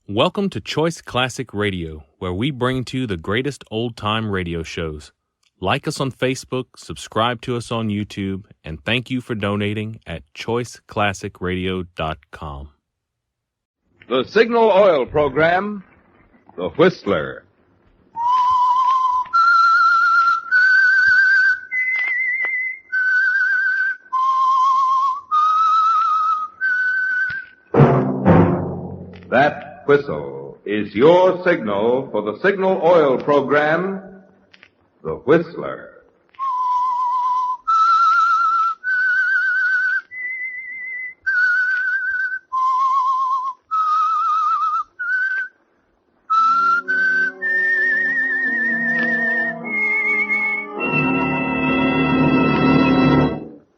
Welcome to Choice Classic Radio, where we bring to you the greatest old-time radio shows. Like us on Facebook, subscribe to us on YouTube, and thank you for donating at choiceclassicradio.com. The Signal Oil Program, The Whistler. That whistle is your signal for the Signal Oil Program, The Whistler.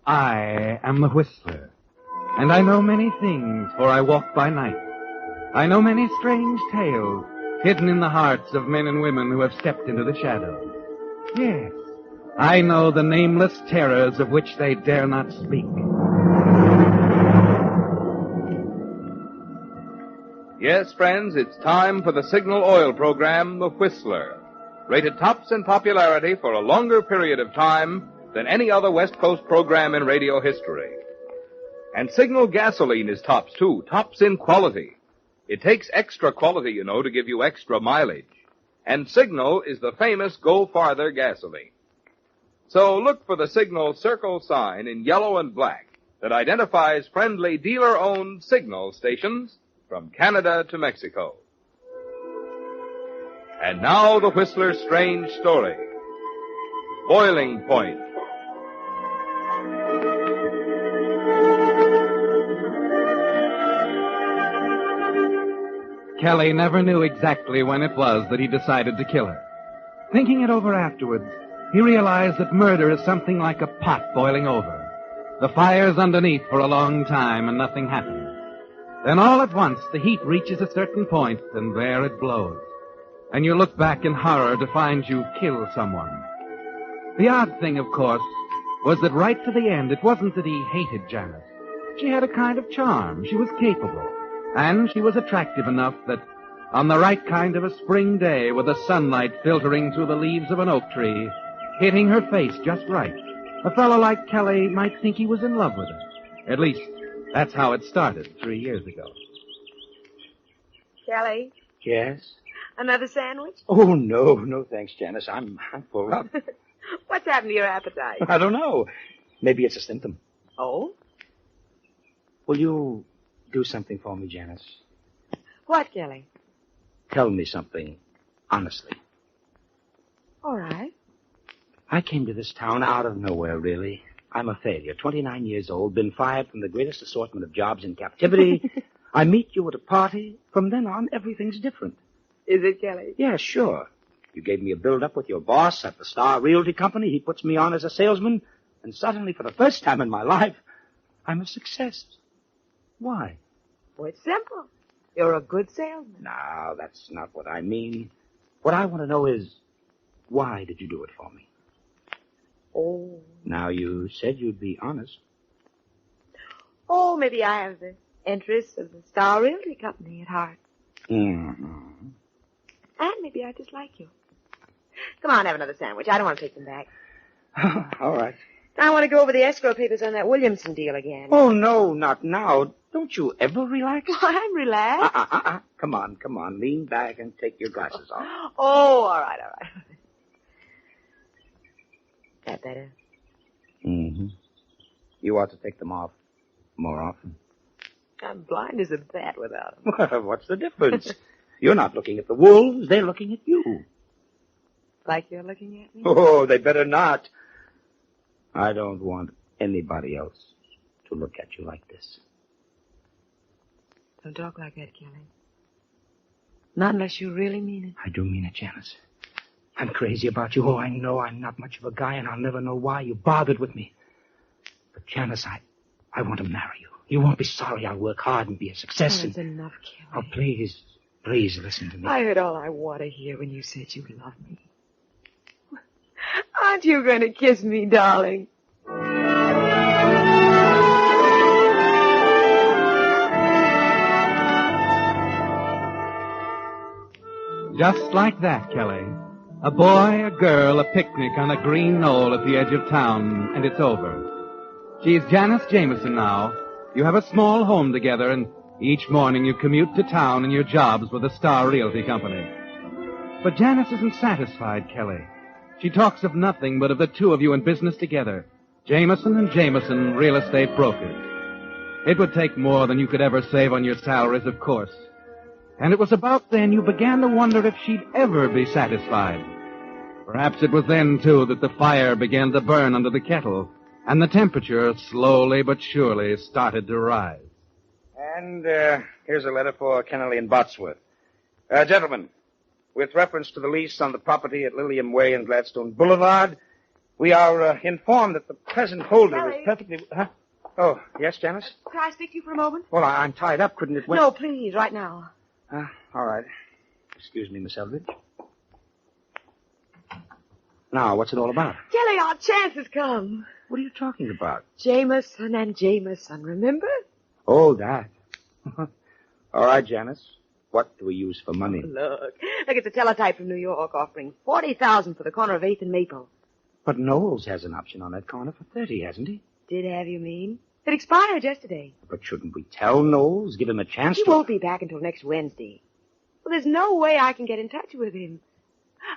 I am the Whistler, and I know many things, for I walk by night. I know many strange tales hidden in the hearts of men and women who have stepped into the shadows. Yes, I know the nameless terrors of which they dare not speak. Yes, friends, it's time for the Signal Oil Program, The Whistler. Rated tops in popularity for a longer period of time than any other West Coast program in radio history. And Signal gasoline is tops, too. Tops in quality. It takes extra quality, you know, to give you extra mileage. And Signal is the famous Go Farther gasoline. So look for the Signal circle sign in yellow and black that identifies friendly dealer-owned Signal stations from Canada to Mexico. And now the Whistler's strange story. Boiling Point. Kelly never knew exactly when it was that he decided to kill her. Thinking it over afterwards, he realized that murder is something like a pot boiling over. The fire's underneath for a long time and nothing happens. Then all at once the heat reaches a certain point and there it blows. And you look back in horror to find you killed someone. The odd thing, of course, was that right to the end it wasn't that he hated Janice. She had a kind of charm. She was capable. And she was attractive enough that on the right kind of a spring day with the sunlight filtering through the leaves of an oak tree, hitting her face just right, a fellow like Kelly might think he was in love with her. At least, that's how it started 3 years ago. Kelly, Yes? another sandwich? Oh, no, thanks, Janice. I'm full up. What's happened to your appetite? I don't know. Maybe it's a symptom. Oh? Will you do something for me, Janice? What, Kelly? Tell me something, honestly. All right. I came to this town out of nowhere, really. I'm a failure, 29 years old, been fired from the greatest assortment of jobs in captivity. I meet you at a party. From then on, everything's different. Is it, Kelly? Yeah, sure. You gave me a build-up with your boss at the Star Realty Company. He puts me on as a salesman. And suddenly, for the first time in my life, I'm a success. Why? Well, it's simple. You're a good salesman. No, that's not what I mean. What I want to know is, why did you do it for me? Oh. Now, you said you'd be honest. Oh, maybe I have the interests of the Star Realty Company at heart. Mm-hmm. And maybe I just like you. Come on, have another sandwich. I don't want to take them back. All right. I want to go over the escrow papers on that Williamson deal again. Oh, no, not now. Don't you ever relax? Well, I'm relaxed. Come on. Lean back and take your glasses off. Oh, all right. That better? Mm-hmm. You ought to take them off more often. I'm blind as a bat without them. What's the difference? You're not looking at the wolves. They're looking at you. Like you're looking at me? Oh, they better not. I don't want anybody else to look at you like this. Don't talk like that, Kelly. Not unless you really mean it. I do mean it, Janice. I'm crazy about you. Oh, I know I'm not much of a guy, and I'll never know why you bothered with me. But, Janice, I want to marry you. You won't be sorry. I'll work hard and be a success. That's enough, Kelly. Oh, please listen to me. I heard all I want to hear when you said you love me. Aren't you going to kiss me, darling? Just like that, Kelly. A boy, a girl, a picnic on a green knoll at the edge of town, and it's over. She's Janice Jameson now. You have a small home together, and each morning you commute to town in your jobs with the Star Realty Company. But Janice isn't satisfied, Kelly. She talks of nothing but of the two of you in business together. Jameson and Jameson, real estate brokers. It would take more than you could ever save on your salaries, of course. And it was about then you began to wonder if she'd ever be satisfied. Perhaps it was then, too, that the fire began to burn under the kettle, and the temperature slowly but surely started to rise. And here's a letter for Kennelly and Botsworth. Gentlemen, with reference to the lease on the property at Lillian Way and Gladstone Boulevard, we are informed that the present holder is perfectly... Huh? Oh, yes, Janice? Could I speak to you for a moment? Well, I'm tied up. Couldn't it wait? No, please, right now. All right. Excuse me, Miss Eldridge. Now, what's it all about? Kelly, our chance has come. What are you talking about? Jameson and Jameson, remember? Oh, that. All right, Janice. What do we use for money? Look, it's a teletype from New York offering $40,000 for the corner of 8th and Maple. But Knowles has an option on that corner for 30, hasn't he? Did have, you mean? It expired yesterday. But shouldn't we tell Knowles, give him a chance He to... won't be back until next Wednesday. Well, there's no way I can get in touch with him.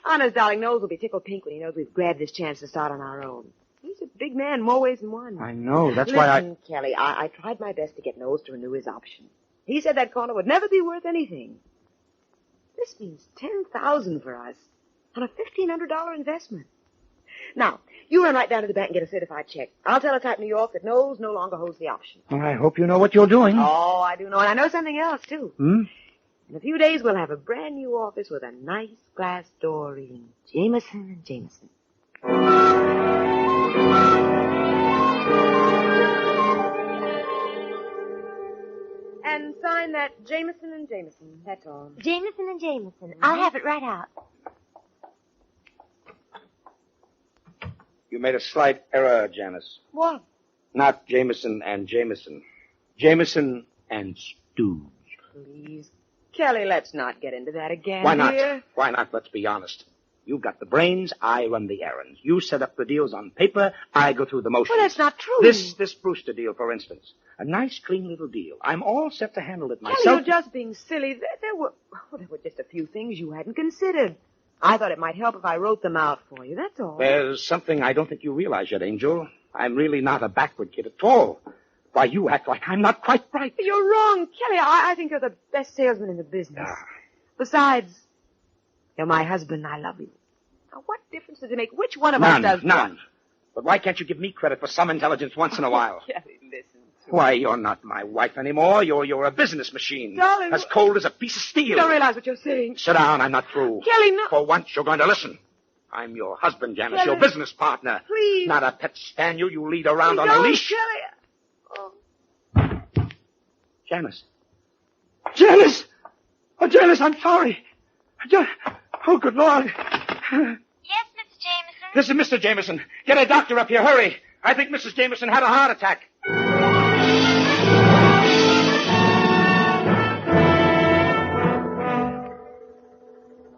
Honest, darling, Knowles will be tickled pink when he knows we've grabbed this chance to start on our own. He's a big man, more ways than one. I know, that's why Listen, Kelly, I tried my best to get Knowles to renew his option. He said that corner would never be worth anything. This means $10,000 for us on a $1,500 investment. Now, you run right down to the bank and get a certified check. I'll teletype New York that Knowles no longer holds the option. Well, I hope you know what you're doing. Oh, I do know, and I know something else, too. Hmm? In a few days, we'll have a brand new office with a nice glass door reading Jameson and Jameson. And sign that Jameson and Jameson, that's all. Jameson and Jameson. I'll have it right out. You made a slight error, Janice. What? Not Jameson and Jameson. Jameson and Stooge. Please. Kelly, let's not get into that again. Why not? Dear. Why not? Let's be honest. You've got the brains, I run the errands. You set up the deals on paper, I go through the motions. Well, that's not true. This Brewster deal, for instance. A nice, clean little deal. I'm all set to handle it myself. Kelly, you're just being silly. There were just a few things you hadn't considered. I thought it might help if I wrote them out for you, that's all. There's something I don't think you realize yet, Angel. I'm really not a backward kid at all. Why, you act like I'm not quite right. You're wrong, Kelly. I think you're the best salesman in the business. Besides, you're my husband and I love you. Now, what difference does it make which one of us does None. what? But why can't you give me credit for some intelligence once in a while? Kelly, listen to Why, you're not my wife anymore. You're a business machine. Darling, as cold as a piece of steel. You don't realize what you're saying. Sit down. I'm not through. Kelly, no. For once, you're going to listen. I'm your husband, Janice, Kelly. your business partner. Please. Not a pet spaniel you lead around Please on a don't, leash. Kelly. Oh. Janice. Janice! Oh, Janice, I'm sorry. Oh, good Lord. Yes, Mr. Jameson? This is Mr. Jameson. Get a doctor up here. Hurry. I think Mrs. Jameson had a heart attack.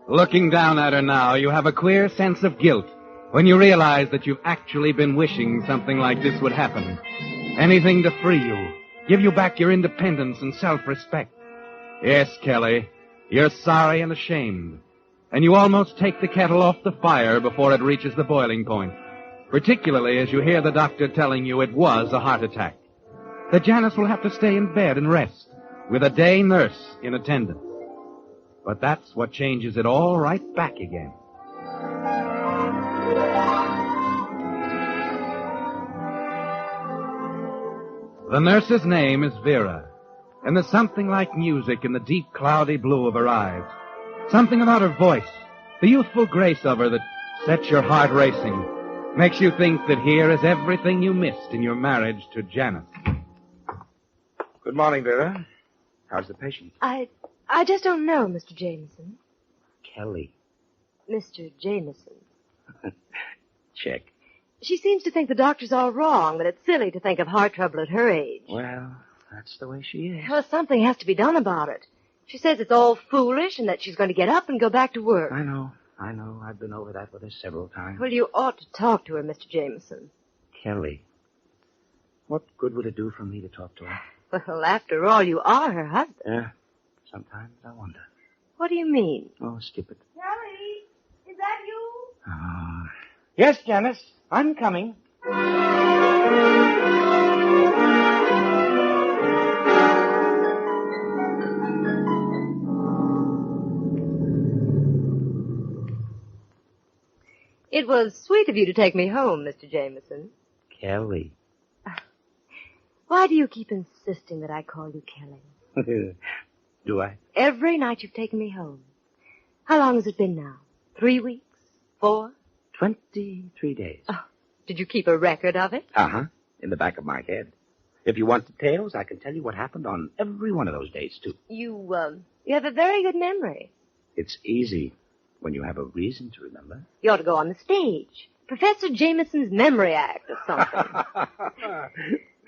Looking down at her now, you have a queer sense of guilt when you realize that you've actually been wishing something like this would happen. Anything to free you, give you back your independence and self-respect. Yes, Kelly, you're sorry and ashamed. And you almost take the kettle off the fire before it reaches the boiling point, particularly as you hear the doctor telling you it was a heart attack. That Janice will have to stay in bed and rest, with a day nurse in attendance. But that's what changes it all right back again. The nurse's name is Vera, and there's something like music in the deep, cloudy blue of her eyes. Something about her voice, the youthful grace of her that sets your heart racing, makes you think that here is everything you missed in your marriage to Janice. Good morning, Vera. How's the patient? I just don't know, Mr. Jameson. Kelly. Mr. Jameson. Check. She seems to think the doctor's all wrong, that it's silly to think of heart trouble at her age. Well, that's the way she is. Well, something has to be done about it. She says it's all foolish and that she's going to get up and go back to work. I know. I've been over that with her several times. Well, you ought to talk to her, Mr. Jameson. Kelly, what good would it do for me to talk to her? Well, after all, you are her husband. Yeah, sometimes I wonder. What do you mean? Oh, skip it. Kelly, is that you? Oh. Yes, Janice, I'm coming. It was sweet of you to take me home, Mr. Jameson. Kelly. Why do you keep insisting that I call you Kelly? Do I? Every night you've taken me home. How long has it been now? 3 weeks? 4? 23 days. Oh, did you keep a record of it? Uh-huh. In the back of my head. If you want details, I can tell you what happened on every one of those days, too. You have a very good memory. It's easy when you have a reason to remember. You ought to go on the stage. Professor Jameson's Memory Act or something.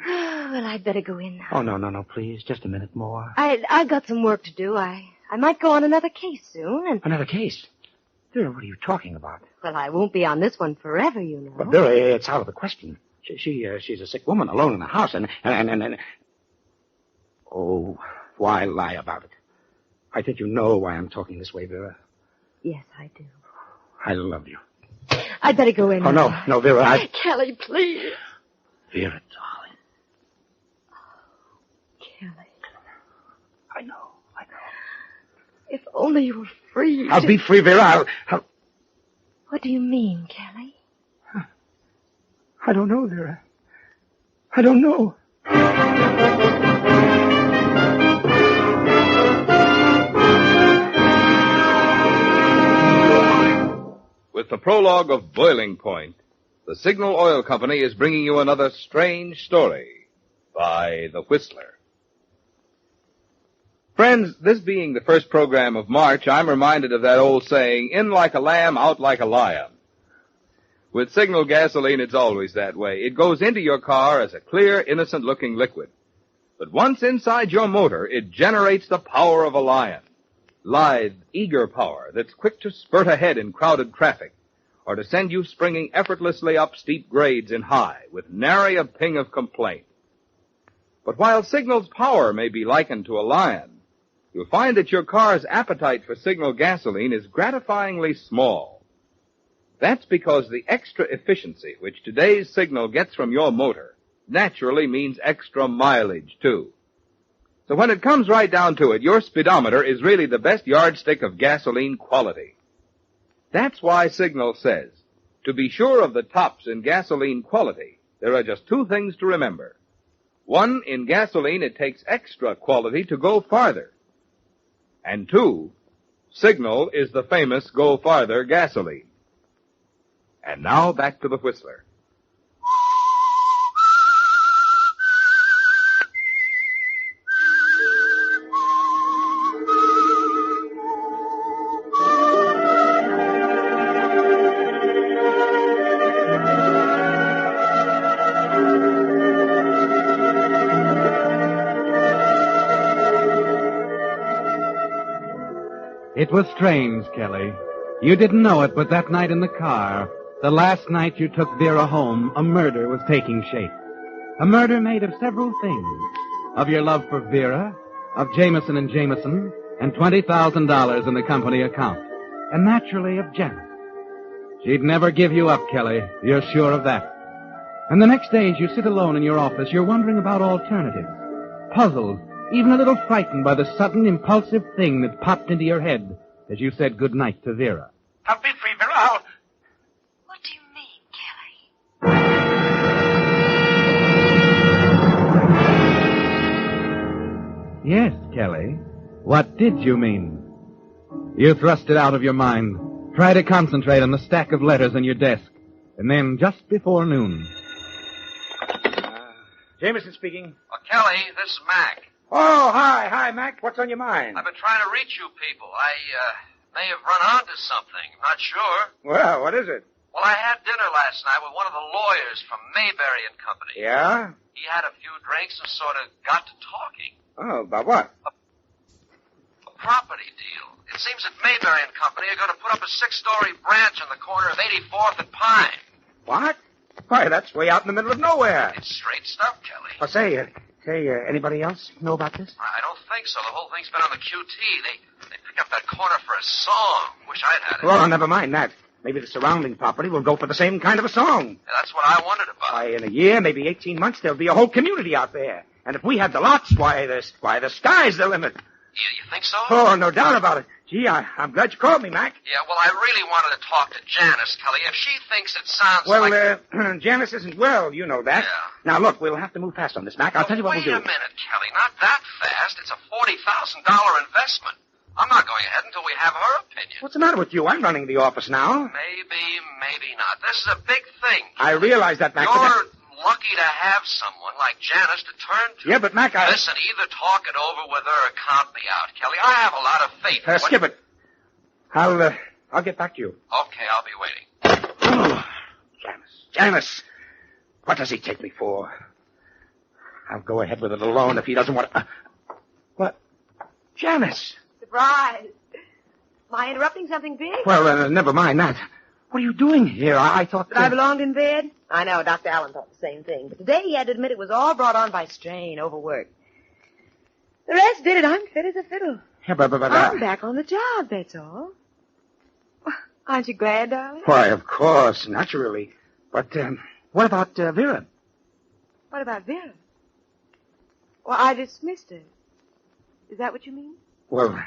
Well, I'd better go in now. Oh, no, please. Just a minute more. I've got some work to do. I might go on another case soon, and... Another case? Vera, what are you talking about? Well, I won't be on this one forever, you know. But Vera, it's out of the question. She's a sick woman alone in the house, and... Oh, why lie about it? I think you know why I'm talking this way, Vera. Yes, I do. I love you. I'd better go in Oh, now. no, Vera, Kelly, please. Vera, darling. Kelly. I know. If only you were free. I'll be free, Vera. I'll... What do you mean, Kelly? I don't know, Vera. I don't know. With the prologue of Boiling Point, the Signal Oil Company is bringing you another strange story by The Whistler. Friends, this being the first program of March, I'm reminded of that old saying, in like a lamb, out like a lion. With Signal gasoline, it's always that way. It goes into your car as a clear, innocent-looking liquid. But once inside your motor, it generates the power of a lion. Lithe, eager power that's quick to spurt ahead in crowded traffic, or to send you springing effortlessly up steep grades in high, with nary a ping of complaint. But while Signal's power may be likened to a lion, you'll find that your car's appetite for Signal gasoline is gratifyingly small. That's because the extra efficiency which today's Signal gets from your motor naturally means extra mileage, too. So when it comes right down to it, your speedometer is really the best yardstick of gasoline quality. That's why Signal says, to be sure of the tops in gasoline quality, there are just 2 things to remember. 1, in gasoline, it takes extra quality to go farther. And 2, Signal is the famous Go Farther gasoline. And now back to the Whistler. It was strange, Kelly. You didn't know it, but that night in the car, the last night you took Vera home, a murder was taking shape. A murder made of several things. Of your love for Vera, of Jameson and Jameson, and $20,000 in the company account. And naturally of Janet. She'd never give you up, Kelly. You're sure of that. And the next day, as you sit alone in your office, you're wondering about alternatives. Puzzled, even a little frightened by the sudden, impulsive thing that popped into your head as you said goodnight to Vera. I'll be free, Vera. What do you mean, Kelly? Yes, Kelly. What did you mean? You thrust it out of your mind. Try to concentrate on the stack of letters on your desk. And then, just before noon... Jameson speaking. Well, Kelly, this is Mac. Oh, hi, Mac. What's on your mind? I've been trying to reach you people. I may have run onto something. I'm not sure. Well, what is it? Well, I had dinner last night with one of the lawyers from Mayberry and Company. Yeah? He had a few drinks and sort of got to talking. Oh, about what? property deal. It seems that Mayberry and Company are going to put up a 6-story branch on the corner of 84th and Pine. What? Why, that's way out in the middle of nowhere. It's straight stuff, Kelly. Oh, say, anybody else know about this? I don't think so. The whole thing's been on the QT. They picked up that corner for a song. Wish I'd had it. Well, never mind that. Maybe the surrounding property will go for the same kind of a song. Yeah, that's what I wondered about. Why, in a year, maybe 18 months, there'll be a whole community out there. And if we had the lots, the sky's the limit. You think so? Oh, no doubt about it. Gee, I'm glad you called me, Mac. Yeah, well, I really wanted to talk to Janice, Kelly. If she thinks it sounds like... Janice isn't well, you know that. Yeah. Now, look, we'll have to move fast on this, Mac. I'll tell you what we'll do. Wait a minute, Kelly. Not that fast. It's a $40,000 investment. I'm not going ahead until we have her opinion. What's the matter with you? I'm running the office now. Maybe not. This is a big thing. I realize that, Mac. You're lucky to have someone like Janice to turn to. Yeah, but, Mac, Listen, either talk it over with her or count me out, Kelly. I have a lot of faith. Skip it. I'll get back to you. Okay, I'll be waiting. Oh, Janice. What does he take me for? I'll go ahead with it alone if he doesn't want to... What? Janice. Surprise. Am I interrupting something big? Well, never mind that. What are you doing here? I thought that I belonged in bed? I know, Dr. Allen thought the same thing. But today he had to admit it was all brought on by strain, overwork. The rest did it. I'm fit as a fiddle. Yeah, but I'm back on the job, that's all. Aren't you glad, darling? Why, of course, naturally. But, what about Vera? What about Vera? Well, I dismissed her. Is that what you mean? Well,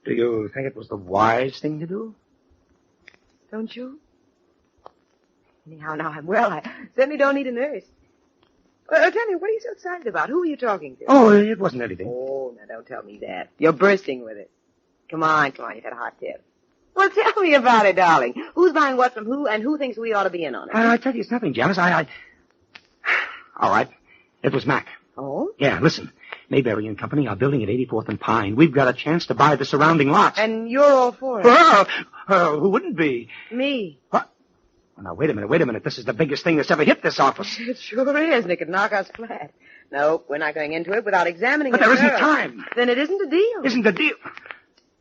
do you think it was the wise thing to do? Don't you? Anyhow, now I'm well. I certainly don't need a nurse. Well, tell me, what are you so excited about? Who are you talking to? Oh, it wasn't anything. Oh, now don't tell me that. You're bursting with it. Come on, you've had a hot tip. Well, tell me about it, darling. Who's buying what from who, and who thinks we ought to be in on it? I tell you, it's nothing, Janice. All right. It was Mac. Oh? Yeah, listen. Mayberry and Company are building at 84th and Pine. We've got a chance to buy the surrounding lots. And you're all for it? Well, who wouldn't be? Me. What? Well, now, wait a minute. This is the biggest thing that's ever hit this office. It sure is, and it could knock us flat. No, we're not going into it without examining it. But there isn't time. Then it isn't a deal. Isn't a deal?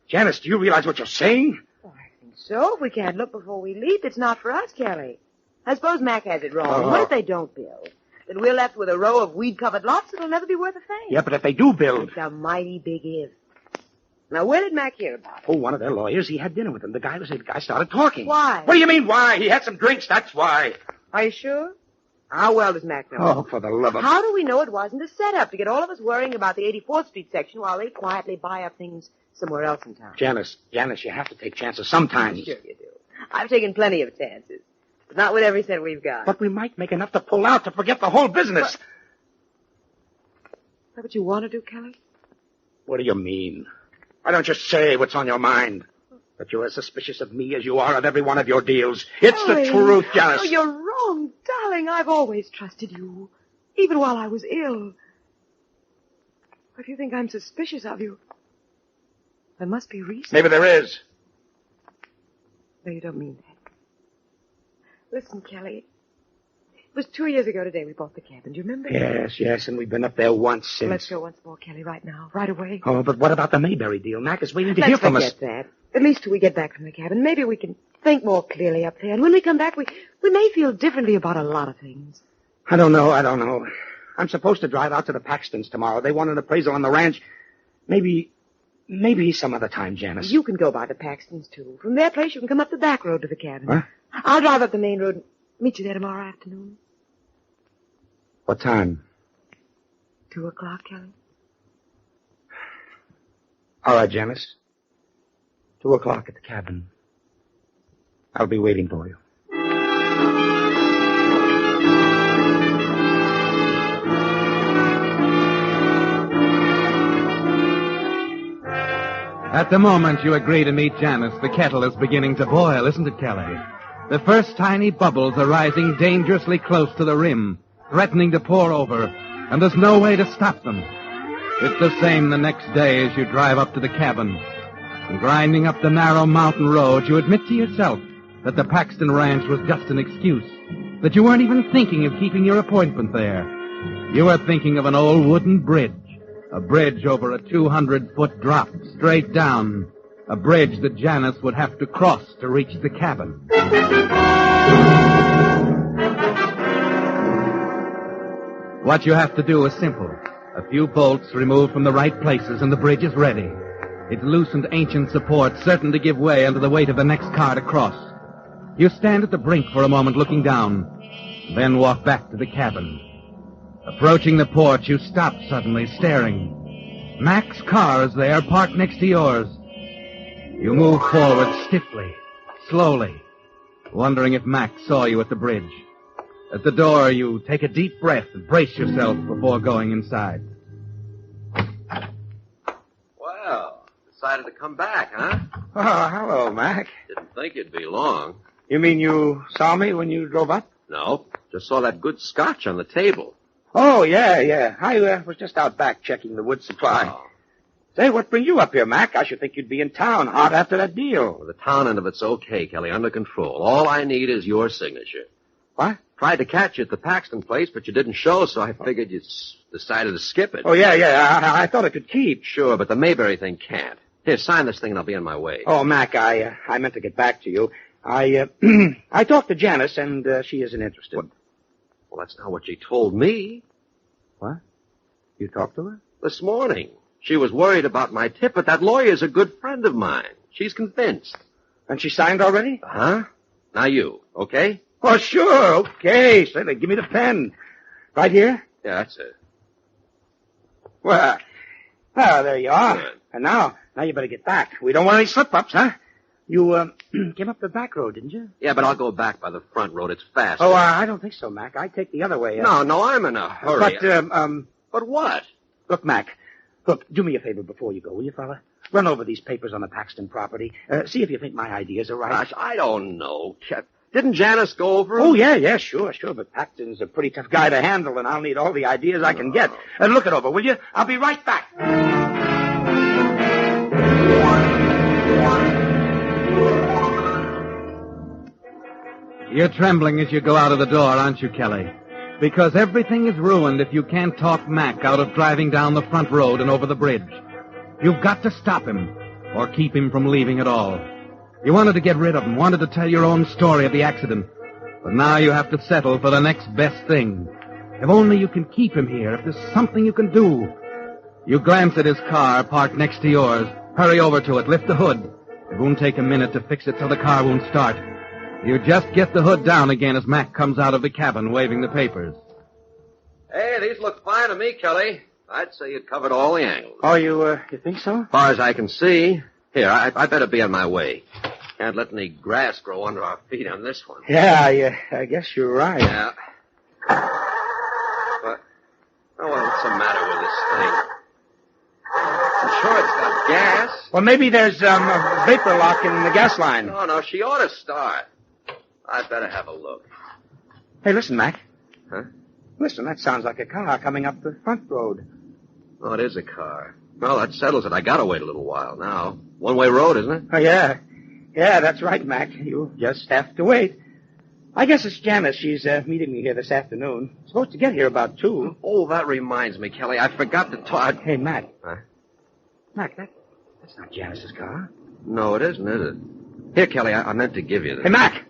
Janice, do you realize what you're saying? Oh, I think so. If we can't look before we leap, it's not for us, Kelly. I suppose Mac has it wrong. What if they don't build? Then we're left with a row of weed-covered lots that'll never be worth a thing. Yeah, but if they do build... It's a mighty big if. Now, where did Mac hear about it? Oh, one of their lawyers. He had dinner with him. The guy started talking. Why? What do you mean, why? He had some drinks, that's why. Are you sure? How well does Mac know? Oh, for the love of... How do we know it wasn't a setup to get all of us worrying about the 84th Street section while they quietly buy up things somewhere else in town? Janice, you have to take chances sometimes. Sure you do. I've taken plenty of chances. But not with every cent we've got. But we might make enough to pull out to forget the whole business. Is that what you want to do, Kelly? What do you mean? Why don't you say what's on your mind? That you're as suspicious of me as you are of every one of your deals. It's the truth, Janice. Oh, you're wrong, darling. I've always trusted you, even while I was ill. If you think I'm suspicious of you, there must be reason. Maybe there is. No, you don't mean that. Listen, Kelly. It was 2 years ago today we bought the cabin. Do you remember? Yes, and we've been up there once since. Let's go once more, Kelly, right now. Right away. Oh, but what about the Mayberry deal? Mac is waiting to hear from us. Let's forget that. At least till we get back from the cabin. Maybe we can think more clearly up there. And when we come back, we may feel differently about a lot of things. I don't know. I'm supposed to drive out to the Paxtons tomorrow. They want an appraisal on the ranch. Maybe some other time, Janice. You can go by the Paxtons, too. From their place, you can come up the back road to the cabin. What? I'll drive up the main road and meet you there tomorrow afternoon. What time? 2 o'clock, Kelly. All right, Janice. 2 o'clock at the cabin. I'll be waiting for you. At the moment you agree to meet Janice, the kettle is beginning to boil, isn't it, Kelly? The first tiny bubbles are rising dangerously close to the rim, threatening to pour over, and there's no way to stop them. It's the same the next day as you drive up to the cabin. And grinding up the narrow mountain road, you admit to yourself that the Paxton Ranch was just an excuse, that you weren't even thinking of keeping your appointment there. You were thinking of an old wooden bridge, A bridge over a 200-foot drop, straight down. A bridge that Janice would have to cross to reach the cabin. What you have to do is simple. A few bolts removed from the right places and the bridge is ready. Its loosened ancient support certain to give way under the weight of the next car to cross. You stand at the brink for a moment looking down, then walk back to the cabin. Approaching the porch, you stop suddenly, staring. Mac's car is there, parked next to yours. You move forward stiffly, slowly, wondering if Mac saw you at the bridge. At the door, you take a deep breath and brace yourself before going inside. Well, decided to come back, huh? Oh, hello, Mac. Didn't think it'd be long. You mean you saw me when you drove up? No, just saw that good scotch on the table. Oh, yeah. I was just out back checking the wood supply. Oh. Say, what brings you up here, Mac? I should think you'd be in town hot after that deal. Well, the town end of it's okay, Kelly, under control. All I need is your signature. What? Tried to catch you at the Paxton place, but you didn't show, so I figured you decided to skip it. Oh, yeah. I thought it could keep. Sure, but the Mayberry thing can't. Here, sign this thing and I'll be on my way. Oh, Mac, I meant to get back to you. I talked to Janice, and she isn't interested. What? Well, that's not what she told me. What? You talked to her? This morning. She was worried about my tip, but that lawyer's a good friend of mine. She's convinced. And she signed already? Huh? Now you, okay? Oh, sure. Okay. Say, give me the pen. Right here? Yeah, that's it. Well, there you are. Good. And now you better get back. We don't want any slip-ups, huh? You came up the back road, didn't you? Yeah, but I'll go back by the front road. It's faster. Oh, I don't think so, Mac. I take the other way. No, I'm in a hurry. But what? Look, Mac. Look, do me a favor before you go, will you, fella? Run over these papers on the Paxton property. See if you think my ideas are right. Gosh, I don't know. Didn't Janice go over? Oh, yeah, sure. But Paxton's a pretty tough guy to handle, and I'll need all the ideas I can get. And look it over, will you? I'll be right back. You're trembling as you go out of the door, aren't you, Kelly? Because everything is ruined if you can't talk Mac out of driving down the front road and over the bridge. You've got to stop him, or keep him from leaving at all. You wanted to get rid of him, wanted to tell your own story of the accident. But now you have to settle for the next best thing. If only you can keep him here, if there's something you can do. You glance at his car, parked next to yours. Hurry over to it, lift the hood. It won't take a minute to fix it so the car won't start. You just get the hood down again as Mac comes out of the cabin waving the papers. Hey, these look fine to me, Kelly. I'd say you'd covered all the angles. Oh, you think so? As far as I can see. Here, I better be on my way. Can't let any grass grow under our feet on this one. Yeah, I guess you're right. Yeah. But, what's the matter with this thing? I'm sure it's got gas. Well, maybe there's a vapor lock in the gas line. No, she ought to start. I'd better have a look. Hey, listen, Mac. Huh? Listen, that sounds like a car coming up the front road. Oh, it is a car. Well, that settles it. I gotta wait a little while now. One-way road, isn't it? Oh, yeah. Yeah, that's right, Mac. You just have to wait. I guess it's Janice. She's meeting me here this afternoon. Supposed to get here about 2. Oh, that reminds me, Kelly. I forgot to talk. Hey, Mac. Huh? Mac, that's not Janice's car. No, it isn't, is it? Here, Kelly, I meant to give you this. Hey, Mac.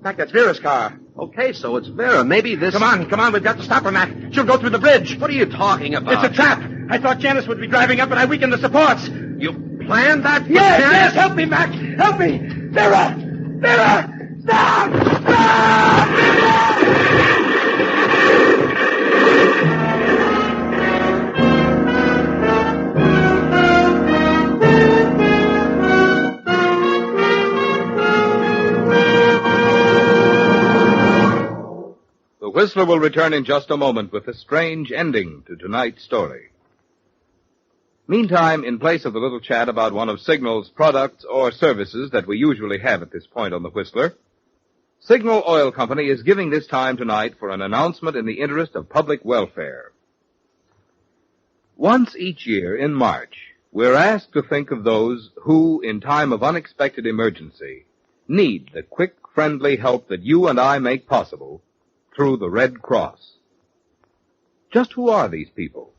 Mac, that's Vera's car. Okay, so it's Vera. Maybe this... Come on. We've got to stop her, Mac. She'll go through the bridge. What are you talking about? It's a trap. I thought Janice would be driving up, and I weakened the supports. You planned that? Yes. Help me, Mac. Help me. Vera. Stop. The Whistler will return in just a moment with a strange ending to tonight's story. Meantime, in place of the little chat about one of Signal's products or services that we usually have at this point on the Whistler, Signal Oil Company is giving this time tonight for an announcement in the interest of public welfare. Once each year in March, we're asked to think of those who, in time of unexpected emergency, need the quick, friendly help that you and I make possible through the Red Cross. Just who are these people?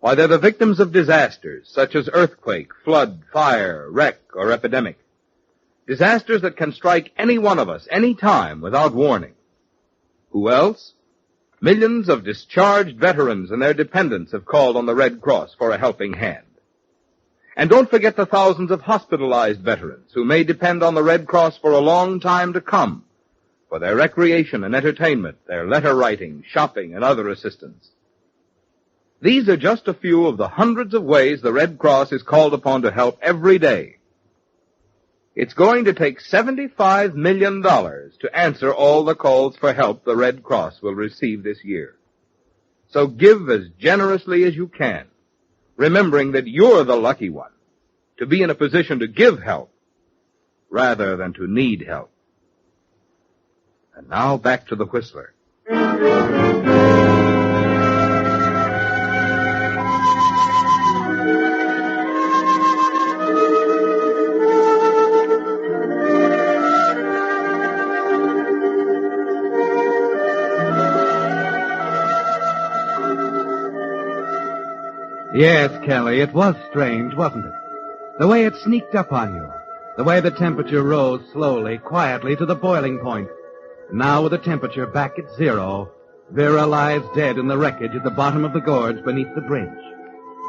Why, they're the victims of disasters such as earthquake, flood, fire, wreck, or epidemic. Disasters that can strike any one of us, any time, without warning. Who else? Millions of discharged veterans and their dependents have called on the Red Cross for a helping hand. And don't forget the thousands of hospitalized veterans who may depend on the Red Cross for a long time to come for their recreation and entertainment, their letter writing, shopping, and other assistance. These are just a few of the hundreds of ways the Red Cross is called upon to help every day. It's going to take $75 million to answer all the calls for help the Red Cross will receive this year. So give as generously as you can, remembering that you're the lucky one to be in a position to give help rather than to need help. And now back to the Whistler. Yes, Kelly, it was strange, wasn't it? The way it sneaked up on you. The way the temperature rose slowly, quietly to the boiling point. Now with the temperature back at zero, Vera lies dead in the wreckage at the bottom of the gorge beneath the bridge.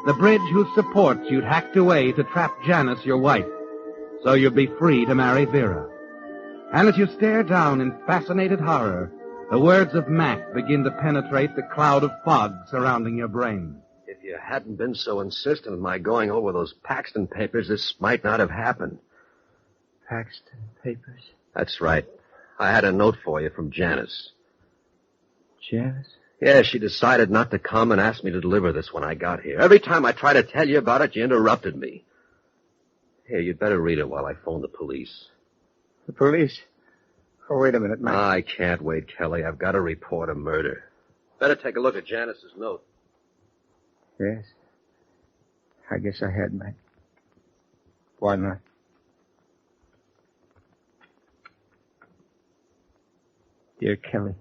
The bridge whose supports you'd hacked away to trap Janice, your wife, so you'd be free to marry Vera. And as you stare down in fascinated horror, the words of Mac begin to penetrate the cloud of fog surrounding your brain. If you hadn't been so insistent in my going over those Paxton papers, this might not have happened. Paxton papers? That's right. I had a note for you from Janice. Janice? Yeah, she decided not to come and asked me to deliver this when I got here. Every time I tried to tell you about it, you interrupted me. Here, you'd better read it while I phone the police. The police? Oh, wait a minute, Mac. I can't wait, Kelly. I've got to report a murder. Better take a look at Janice's note. Yes. I guess I had, Mac. Why not? Dear Kelly,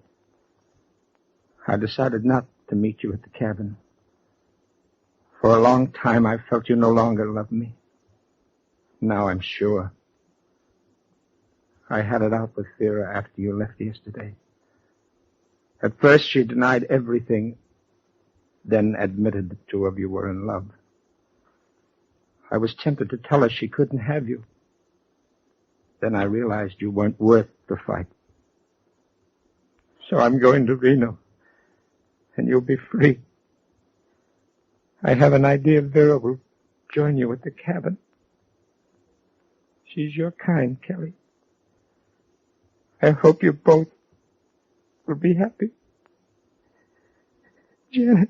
I decided not to meet you at the cabin. For a long time, I felt you no longer loved me. Now I'm sure. I had it out with Vera after you left yesterday. At first, she denied everything, then admitted the two of you were in love. I was tempted to tell her she couldn't have you. Then I realized you weren't worth the fight. So I'm going to Reno, and you'll be free. I have an idea Vera will join you at the cabin. She's your kind, Kelly. I hope you both will be happy. Janet.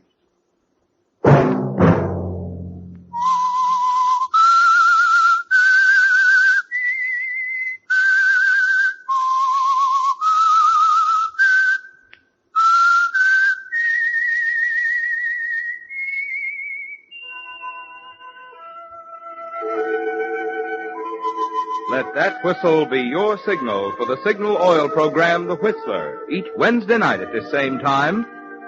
Let that whistle be your signal for the Signal Oil program, The Whistler, each Wednesday night at this same time,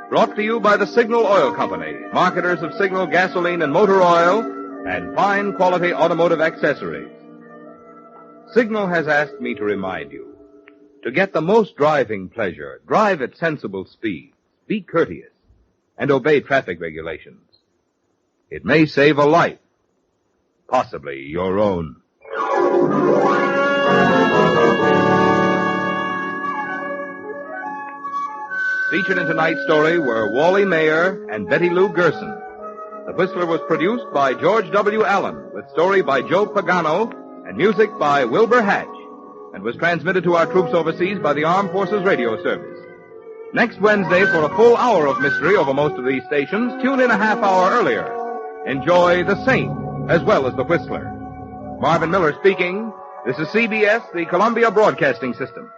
brought to you by the Signal Oil Company, marketers of Signal gasoline and motor oil, and fine quality automotive accessories. Signal has asked me to remind you, to get the most driving pleasure, drive at sensible speeds, be courteous, and obey traffic regulations. It may save a life, possibly your own. Featured in tonight's story were Wally Mayer and Betty Lou Gerson. The Whistler was produced by George W. Allen, with story by Joe Pagano and music by Wilbur Hatch, and was transmitted to our troops overseas by the Armed Forces Radio Service. Next Wednesday, for a full hour of mystery over most of these stations, tune in a half hour earlier. Enjoy The Saint as well as The Whistler. Marvin Miller speaking. This is CBS, the Columbia Broadcasting System.